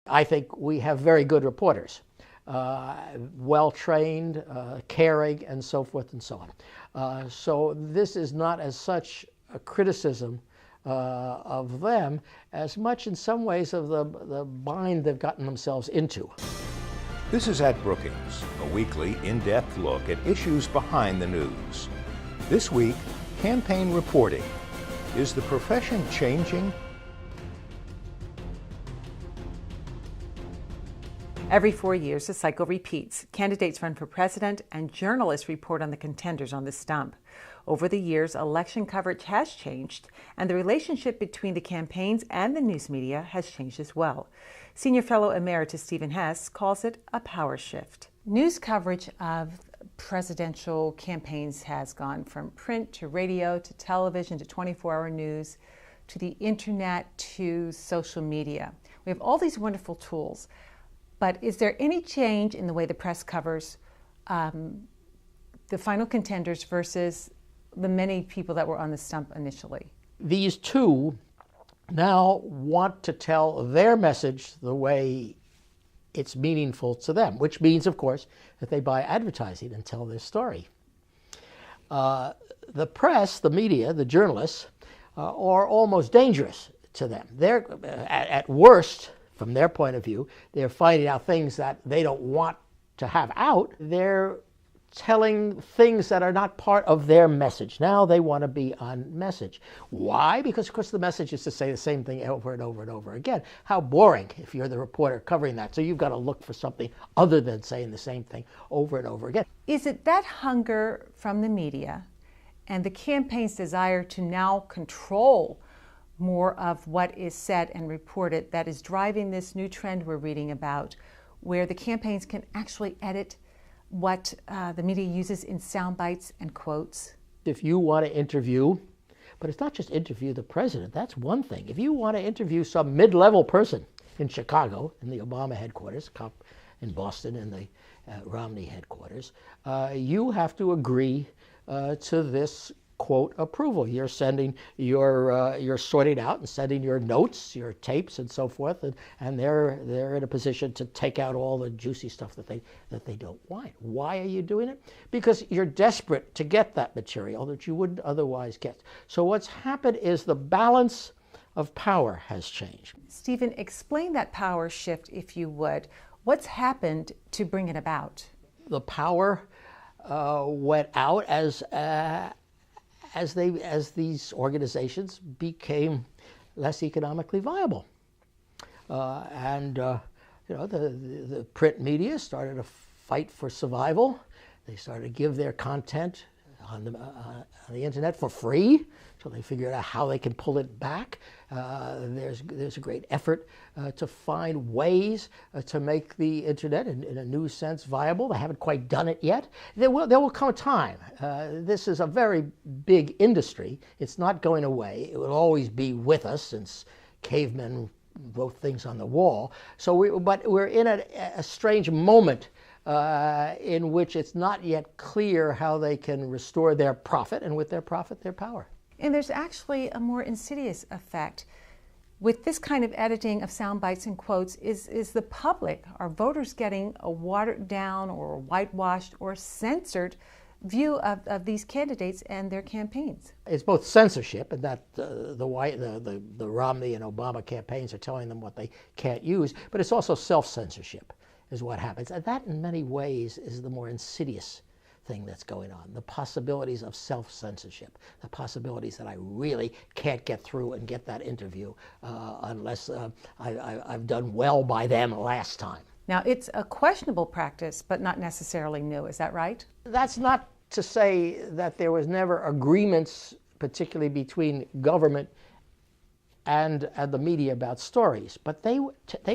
I think we have very good reporters, well-trained, caring, and so forth and so on. So this is not as such a criticism of them as much in some ways of the bind they've gotten themselves into. This is At Brookings, a weekly in-depth look at issues behind the news. This week, campaign reporting. Is the profession changing? Every 4 years, the cycle repeats. Candidates run for president, and journalists report on the contenders on the stump. Over the years, election coverage has changed, and the relationship between the campaigns and the news media has changed as well. Senior Fellow Emeritus Stephen Hess calls it a power shift. News coverage of presidential campaigns has gone from print to radio to television to 24-hour news to the internet to social media. We have all these wonderful tools. But is there any change in the way the press covers the final contenders versus the many people that were on the stump initially? These two now want to tell their message the way it's meaningful to them, which means, of course, that they buy advertising and tell their story. The press, the media, the journalists are almost dangerous to them. They're, at worst, from their point of view, they're finding out things that they don't want to have out. They're telling things that are not part of their message. Now they want to be on message. Why? Because, of course, the message is to say the same thing over and over and over again. How boring if you're the reporter covering that. So you've got to look for something other than saying the same thing over and over again. Is it that hunger from the media and the campaign's desire to now control more of what is said and reported that is driving this new trend we're reading about, where the campaigns can actually edit what the media uses in sound bites and quotes? If you want to interview, but it's not just interview the president, that's one thing. If you want to interview some mid-level person in Chicago, in the Obama headquarters, in Boston, in the Romney headquarters, you have to agree to this quote approval. You're sending you're sorting out and sending your notes, your tapes, and so forth, and they're in a position to take out all the juicy stuff that they don't want. Why are you doing it? Because you're desperate to get that material that you wouldn't otherwise get. So what's happened is the balance of power has changed. Stephen, explain that power shift, if you would. What's happened to bring it about? The power went out as these organizations became less economically viable. The print media started to fight for survival. They started to give their content on the internet for free, so they figured out how they can pull it back. There's a great effort to find ways to make the internet in a new sense viable. They haven't quite done it yet. There will come a time. This is a very big industry. It's not going away. It will always be with us since cavemen wrote things on the wall. But we're in a strange moment in which it's not yet clear how they can restore their profit, and with their profit, their power. And there's actually a more insidious effect. With this kind of editing of sound bites and quotes, is the public, are voters getting a watered down or whitewashed or censored view of these candidates and their campaigns? It's both censorship, and that the Romney and Obama campaigns are telling them what they can't use, but it's also self-censorship is what happens. And that, in many ways, is the more insidious thing that's going on. The possibilities of self-censorship, the possibilities that I really can't get through and get that interview unless I've done well by them last time. Now, it's a questionable practice, but not necessarily new. Is that right? That's not to say that there was never agreements, particularly between government and the media, about stories, but they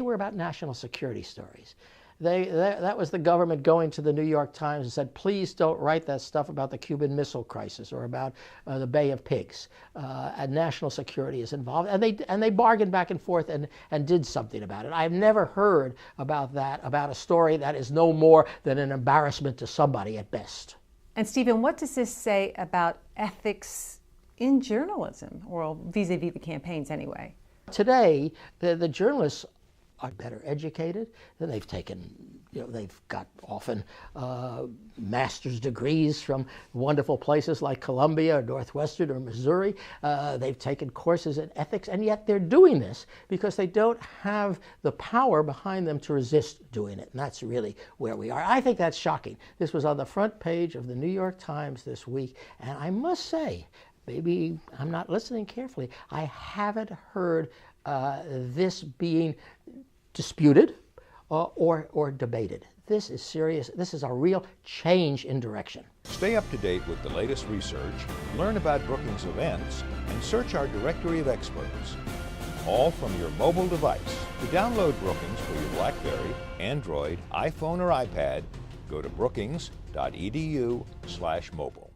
were about national security stories. That was the government going to the New York Times and said, please don't write that stuff about the Cuban Missile Crisis or about the Bay of Pigs. And national security is involved. And they bargained back and forth and did something about it. I've never heard about that, about a story that is no more than an embarrassment to somebody at best. And Stephen, what does this say about ethics in journalism, or vis-a-vis the campaigns anyway? Today, the journalists are better educated. Then they've taken, they've got often master's degrees from wonderful places like Columbia or Northwestern or Missouri. They've taken courses in ethics, and yet they're doing this because they don't have the power behind them to resist doing it. And that's really where we are. I think that's shocking. This was on the front page of the New York Times this week, and I must say, maybe I'm not listening carefully, I haven't heard this being disputed or debated. This is serious. This is a real change in direction. Stay up to date with the latest research, learn about Brookings events, and search our directory of experts. All from your mobile device. To download Brookings for your BlackBerry, Android, iPhone, or iPad, go to brookings.edu/mobile.